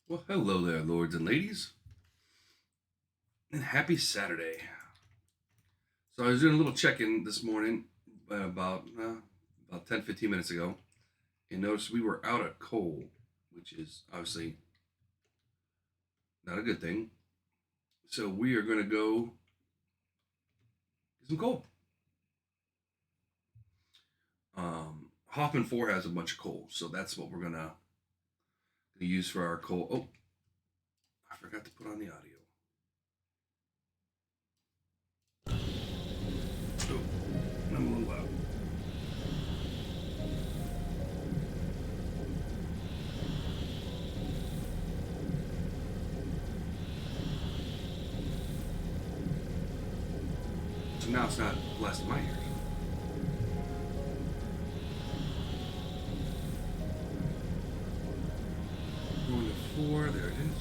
Well, hello there, lords and ladies, and happy Saturday. So I was doing a little check-in this morning about 10, 15 minutes ago, and noticed we were out of coal, which is obviously not a good thing. So we are going to go get some coal. Hoffman 4 has a bunch of coal, so that's what we're gonna use for our coal. Oh, I forgot to put on the audio. Oh, I'm a little loud. So now it's not blasting my ears. Going to 4, there it is.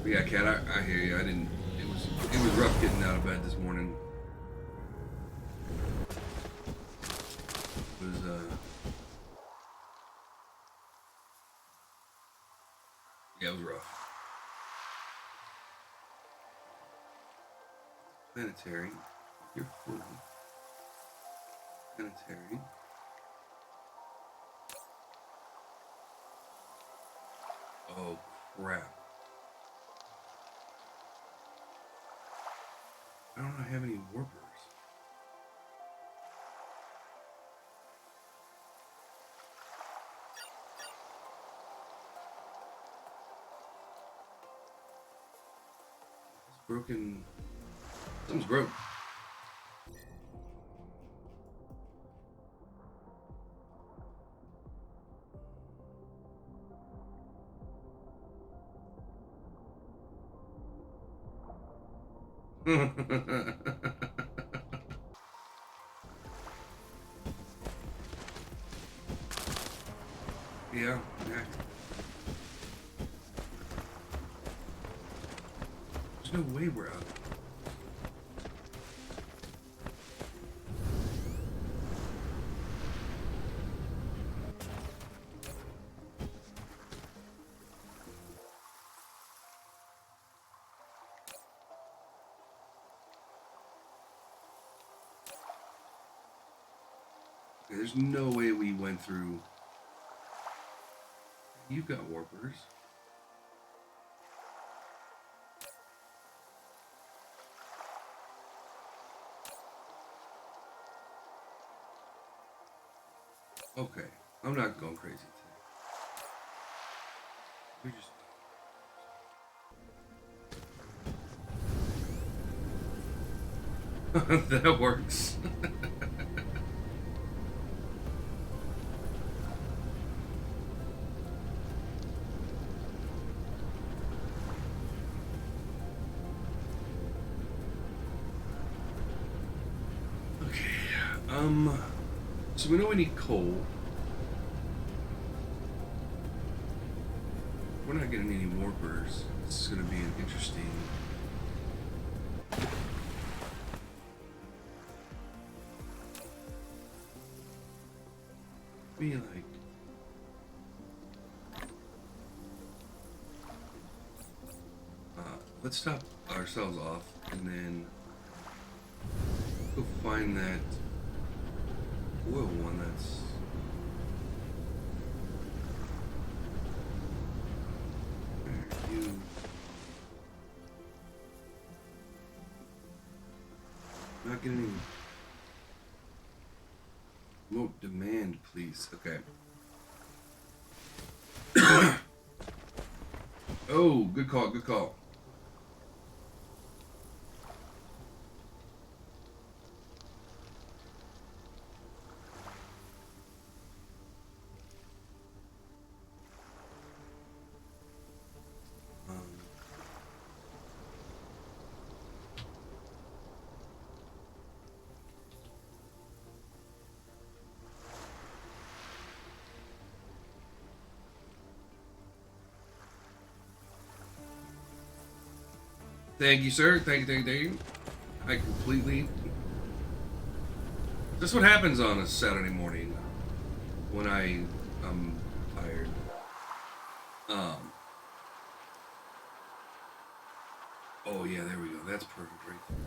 But yeah, Kat, I hear you. It was rough getting out of bed this morning. It was yeah, it was rough. Planetary. You're full. Planetary. Oh crap. I don't have any warpers. It's broken. Something's broke. Yeah, yeah. There's no way we're out. Okay, there's no way we went through. You've got warpers. Okay, I'm not going crazy today. We're just that works. Okay. So we know we need coal. We're not getting any warpers. This is going to be an interesting. Be like. Let's top ourselves off and then go find that oil one that's. Not getting any. Remote demand, please. Okay. Oh, good call, good call. Thank you, sir. Thank you. I completely. That's what happens on a Saturday morning when I I'm tired. Oh yeah, there we go. That's perfect right there.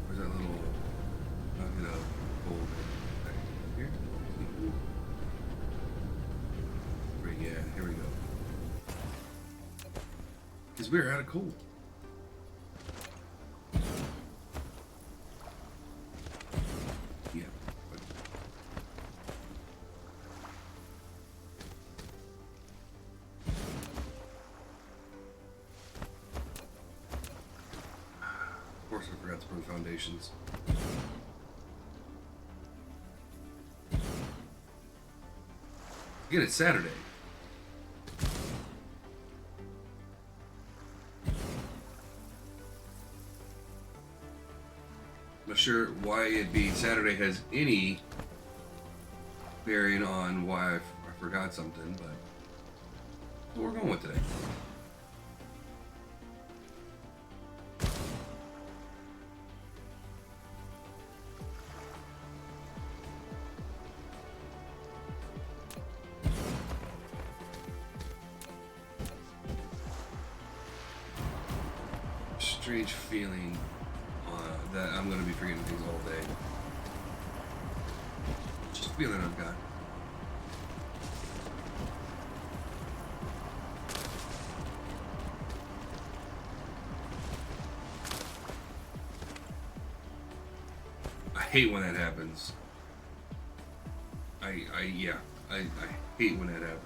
Where's that little nugget of gold right here? Yeah, here we go. Because we're out of coal. Yeah. Of course, I forgot to put foundations. Again, it's Saturday. I'm not sure why it being Saturday has any bearing on why I forgot something, but that's what we're going with today. Strange feeling that I'm going to be forgetting things all day. Just a feeling I've got. I hate when that happens. I hate when that happens.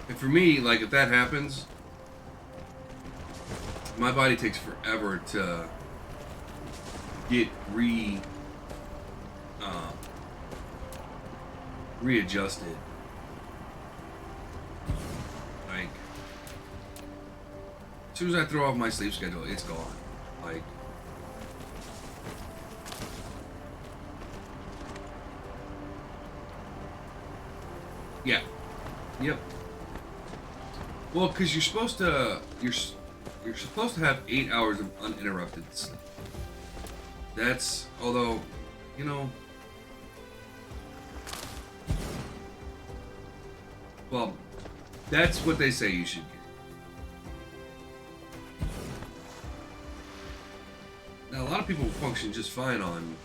And for me, like, if that happens, my body takes forever to get readjusted. Like, as soon as I throw off my sleep schedule, it's gone. Like, yeah, yep. Well, because you're supposed to have 8 hours of uninterrupted sleep. That's, although, you know, well, that's what they say you should get. Now, a lot of people function just fine on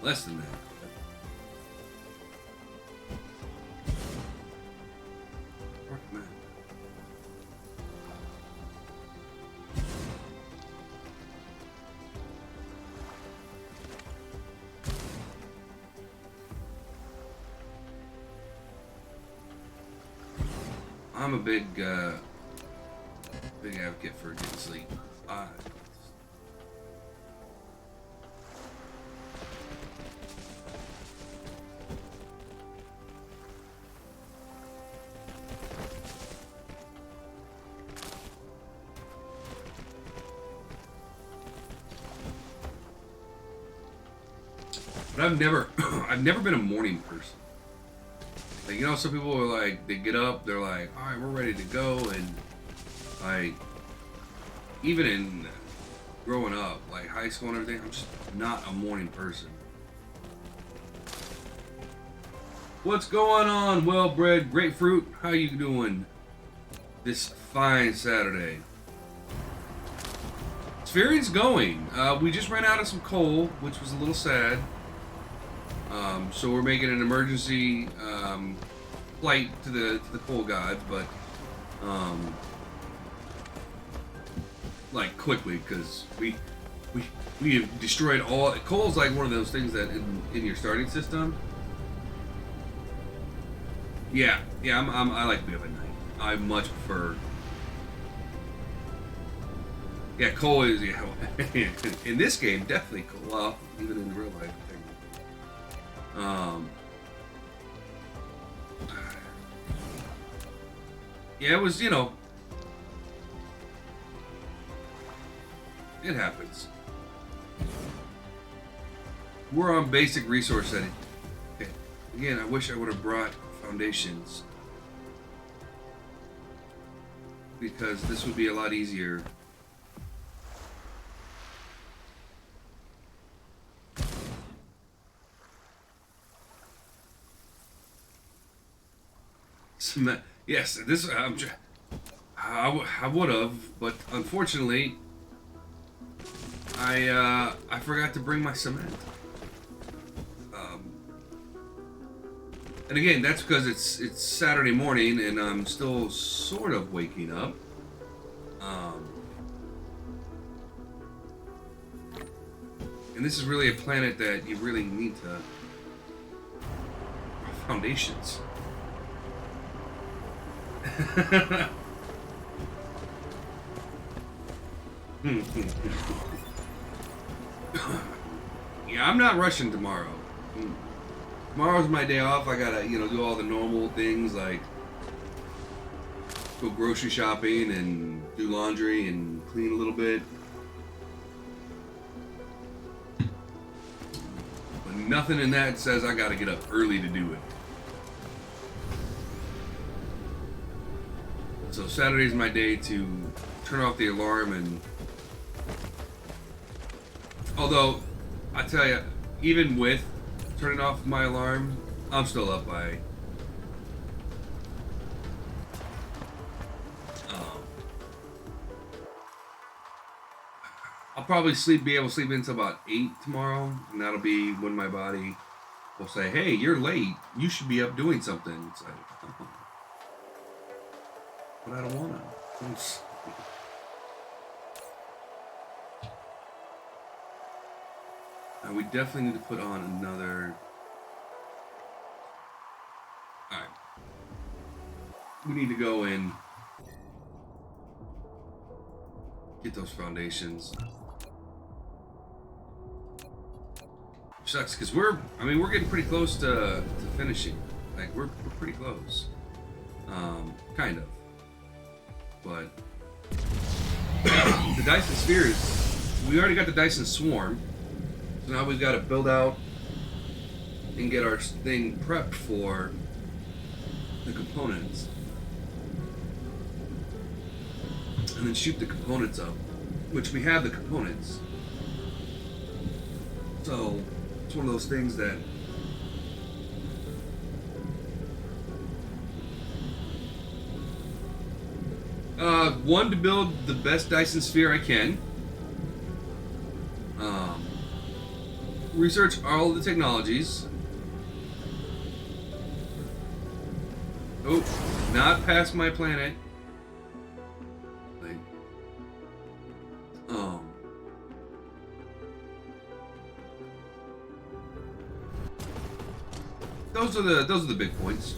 less than that. I'm a big advocate for getting sleep. But I've never been a morning person. Like, you know, some people are like, they get up, they're like, all right, we're ready to go, and like, even in growing up, like high school and everything, I'm just not a morning person. What's going on, well-bred grapefruit? How you doing this fine Saturday? Sphere's going. We just ran out of some coal, which was a little sad. So we're making an emergency flight to the coal gods, but like quickly, because we have destroyed all. Coal's like one of those things that in your starting system. Yeah, I like to be up at night. I much prefer. Yeah, coal is, yeah, in this game definitely coal. Well, even in real life. Yeah, it was, you know, it happens. We're on basic resource setting. Okay. Again, I wish I would have brought foundations, because this would be a lot easier. Yes, this I would have, but unfortunately, I forgot to bring my cement. And again, that's because it's Saturday morning and I'm still sort of waking up. And this is really a planet that you really need to foundations. Yeah, I'm not rushing tomorrow. Tomorrow's my day off. I gotta, do all the normal things like go grocery shopping and do laundry and clean a little bit. But nothing in that says I gotta get up early to do it. So Saturday's my day to turn off the alarm, and although I tell you, even with turning off my alarm, I'm still up by I'll probably be able to sleep until about 8 tomorrow, and that'll be when my body will say, "Hey, you're late. You should be up doing something." It's like, oh. But I don't wanna. And we definitely need to put on another. Alright. We need to go and get those foundations. Sucks because we're getting pretty close to finishing. Like we're pretty close. Kind of. But the Dyson Spheres, we already got the Dyson Swarm. So now we've got to build out and get our thing prepped for the components. And then shoot the components up, which we have the components. So it's one of those things that one, to build the best Dyson Sphere I can. Research all the technologies. Oh, not past my planet. Like, those are the big points.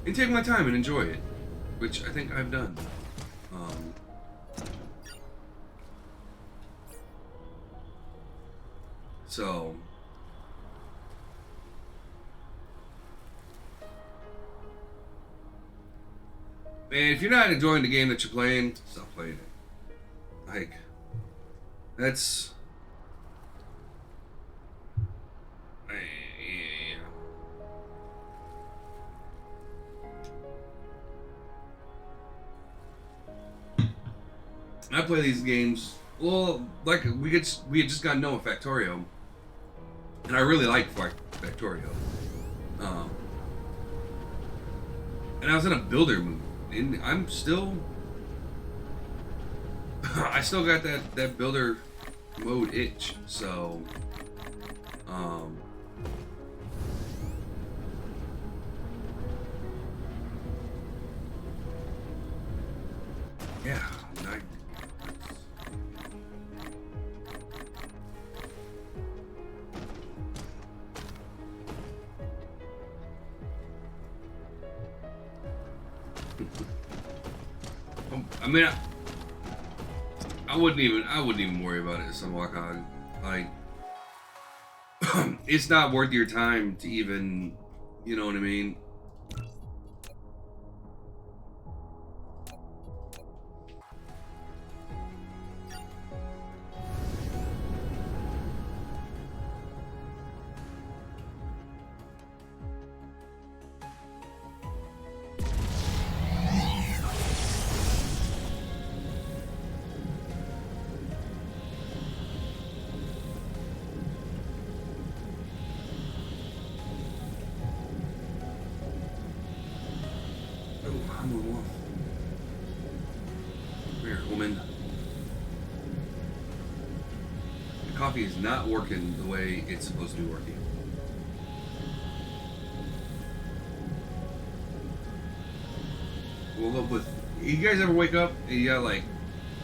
And take my time and enjoy it, which I think I've done. So, man, if you're not enjoying the game that you're playing, stop playing it. Like, that's. I play these games. Well, like we had just got Noah Factorio, and I really like Factorio. And I was in a builder mood, and I'm still. I still got that builder mode itch. So, yeah. I mean, I wouldn't even worry about it, Sunwalk On. Like, it's not worth your time to even, you know what I mean? coffee is not working the way it's supposed to be working. Woke up with. You guys ever wake up and you got like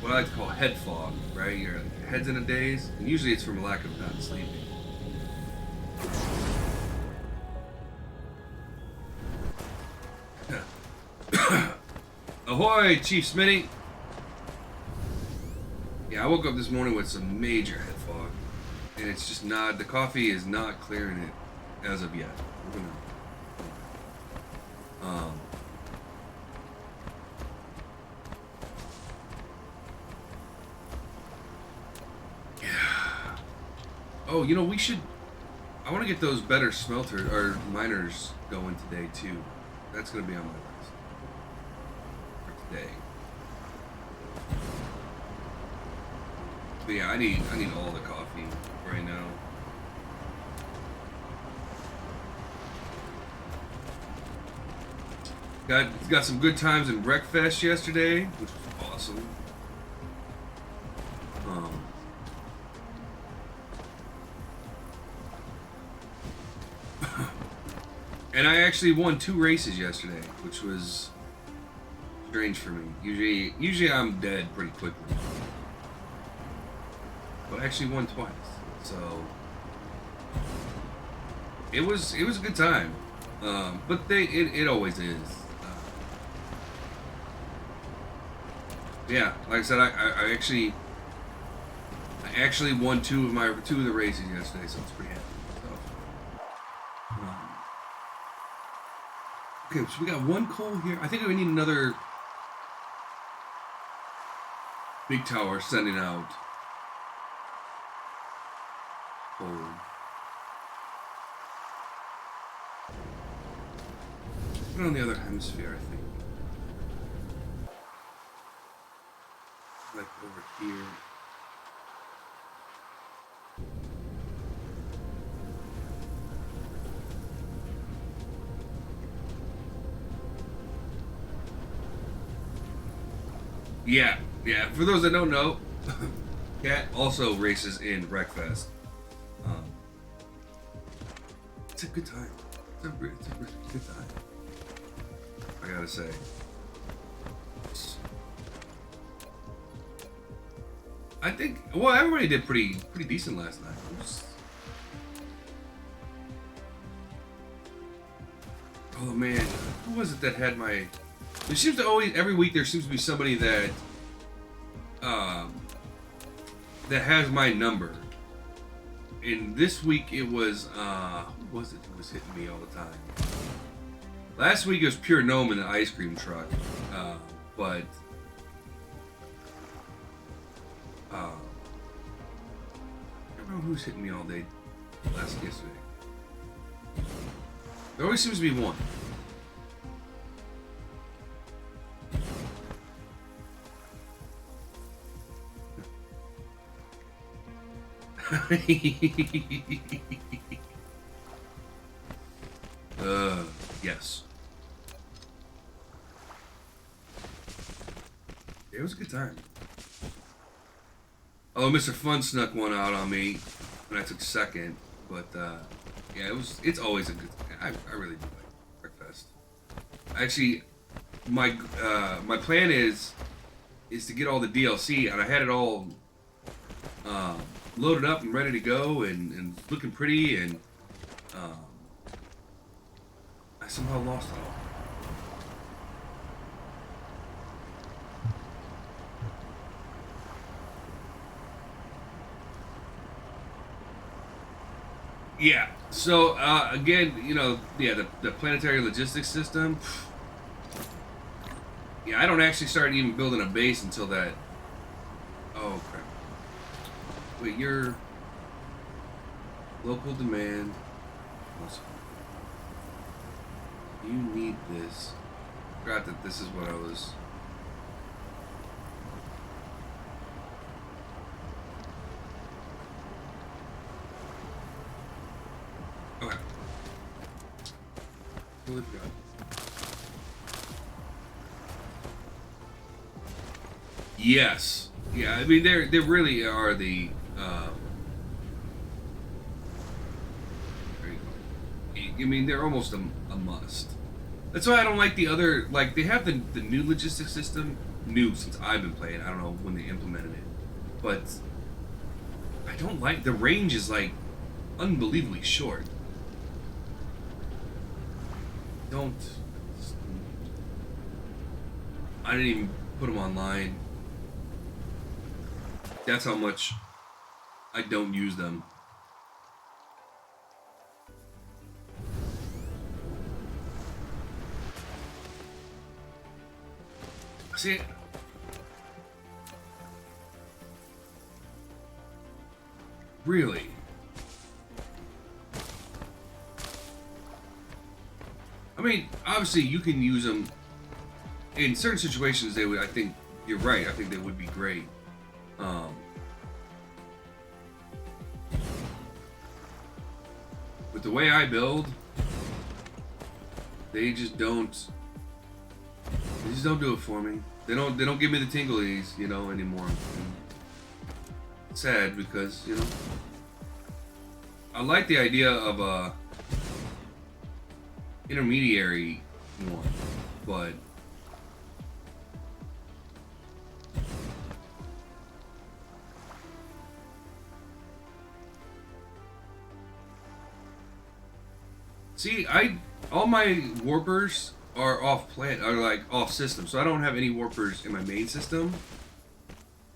what I like to call head fog, right? Your head's in a daze, and usually it's from a lack of not sleeping. Ahoy, Chief Smitty! Yeah, I woke up this morning with some major head fog, and it's just not. The coffee is not clearing it as of yet. We're gonna. Oh, you know, we should. I want to get those better smelters or miners going today too. That's gonna be on my list for today. But yeah, I need all the coffee right now. Got some good times in Breakfast yesterday, which was awesome. And I actually won 2 races yesterday, which was strange for me. Usually I'm dead pretty quickly, but I actually won twice, so it was a good time. But it always is. Yeah, like I said, I actually won 2 of the races yesterday, so I was pretty happy. Okay, so we got 1 coal here. I think we need another big tower sending out coal. Put it on the other hemisphere, I think. Like over here. Yeah. For those that don't know, Cat also races in Wreckfest. It's a good time. It's a really good time. I gotta say. I think. Well, everybody did pretty decent last night. Oh man, who was it that had my? There seems to always, every week there seems to be somebody that that has my number. And this week it was, who was it who was hitting me all the time? Last week it was Pure Gnome in the ice cream truck. But I don't know who's hitting me all day yesterday. There always seems to be one. Yes. It was a good time. Oh, Mr. Fun snuck one out on me when I took second, but yeah, it's always a good. I really do like Breakfast. Actually, my plan is to get all the DLC, and I had it all loaded up and ready to go and looking pretty, and I somehow lost it all. Yeah. So again, you know, yeah, the planetary logistics system. Yeah, I don't actually start even building a base until that. Oh crap! Wait, your local demand. You need this. I forgot that this is what I was. Okay. Totally forgot. Yes. Yeah, I mean they really are the I mean, they're almost a must. That's why I don't like the other, like, they have the new logistics system, new since I've been playing. I don't know when they implemented it. But I don't like, the range is, like, unbelievably short. I didn't even put them online. That's how much I don't use them. See, really? I mean, obviously you can use them in certain situations. They would, I think you're right. I think they would be great. With the way I build, they just don't. They just don't do it for me. They don't give me the tinglies, you know, anymore. And it's sad because, you know, I like the idea of a intermediary one, but see, all my warpers are off system, so I don't have any warpers in my main system,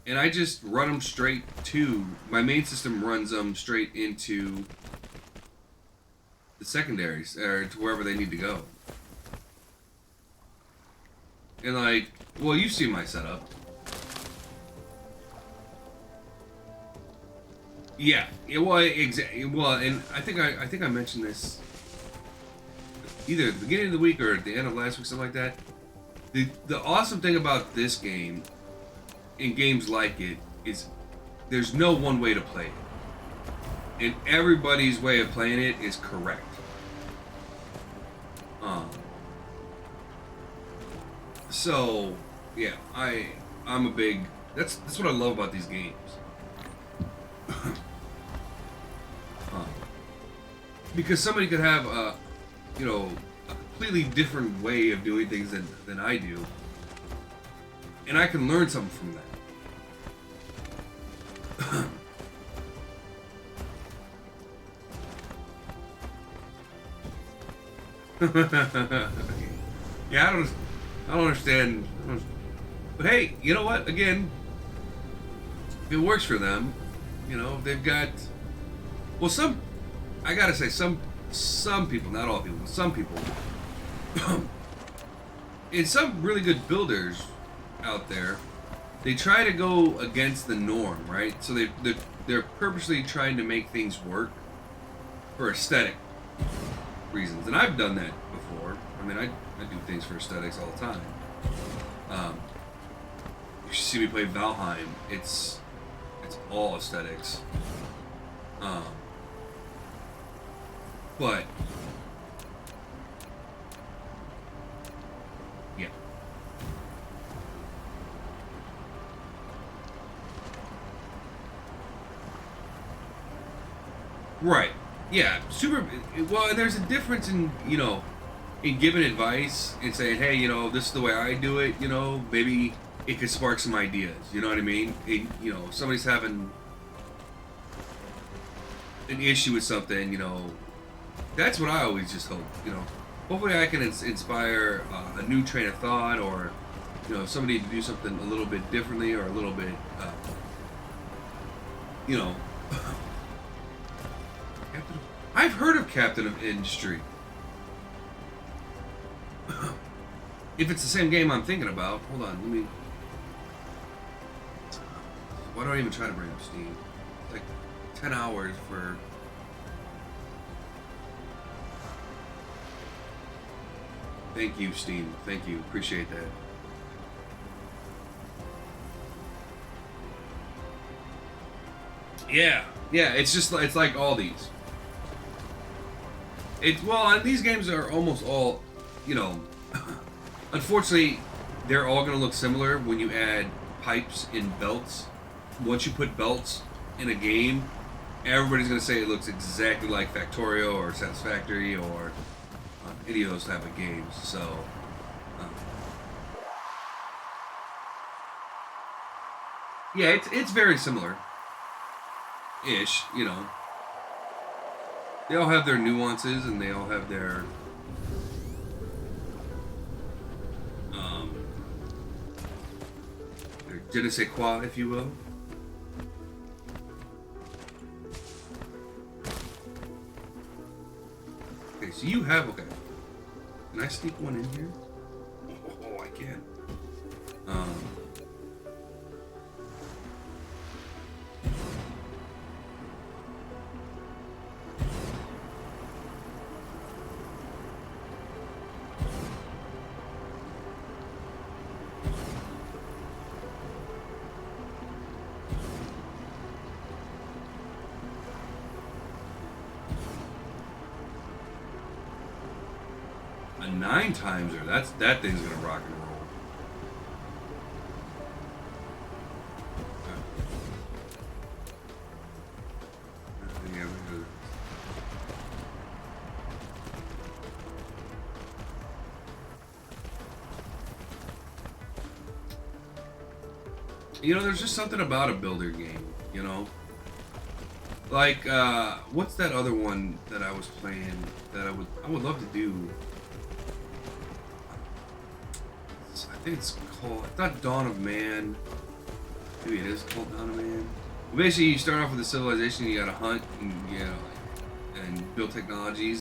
and I just run them straight to my main system. Runs them straight into the secondaries or to wherever they need to go. And like, well, you see my setup. Yeah. Well, exactly. Well, and I think I mentioned this either at the beginning of the week or at the end of last week, something like that. The awesome thing about this game, in games like it, is there's no one way to play it, and everybody's way of playing it is correct. So yeah, I'm a big. That's what I love about these games. Because somebody could have a completely different way of doing things than I do, and I can learn something from that. Yeah, I don't understand. But hey, you know what? Again, if it works for them, you know, they've got. Well, I gotta say, some people, not all people, but some people, and some really good builders out there, they try to go against the norm, right? So they're purposely trying to make things work for aesthetic reasons, and I've done that before. I mean, I do things for aesthetics all the time. You should see me play Valheim. It's all aesthetics. But yeah. Right. Yeah. Super. Well, and there's a difference in, you know, in giving advice and saying, hey, you know, this is the way I do it. You know, maybe it could spark some ideas. You know what I mean? You know, if somebody's having an issue with something, you know, that's what I always just hope. You know, hopefully I can inspire a new train of thought, or, you know, somebody to do something a little bit differently, or a little bit, you know. I've heard of Captain of Industry. If it's the same game I'm thinking about, hold on, let me. Why don't I even try to bring up Steam? Like 10 hours for. Thank you, Steam. Thank you. Appreciate that. Yeah, it's just it's like all these. And these games are almost all, you know. Unfortunately, they're all going to look similar when you add pipes in belts. Once you put belts in a game, everybody's gonna say it looks exactly like Factorio or Satisfactory or any of those type of games. So, yeah, it's very similar, ish. You know, they all have their nuances and they all have um, their je ne sais quoi, if you will. Okay, so you have okay. Can I sneak one in here? Oh, I can. Um, a 9-timer. That thing's gonna rock and roll. Yeah, you know, there's just something about a builder game, you know? Like, what's that other one that I was playing that I would love to do? I think it's called, it's not Dawn of Man. Maybe it is called Dawn of Man. Well, basically, you start off with a civilization, you gotta hunt and, you know, and build technologies.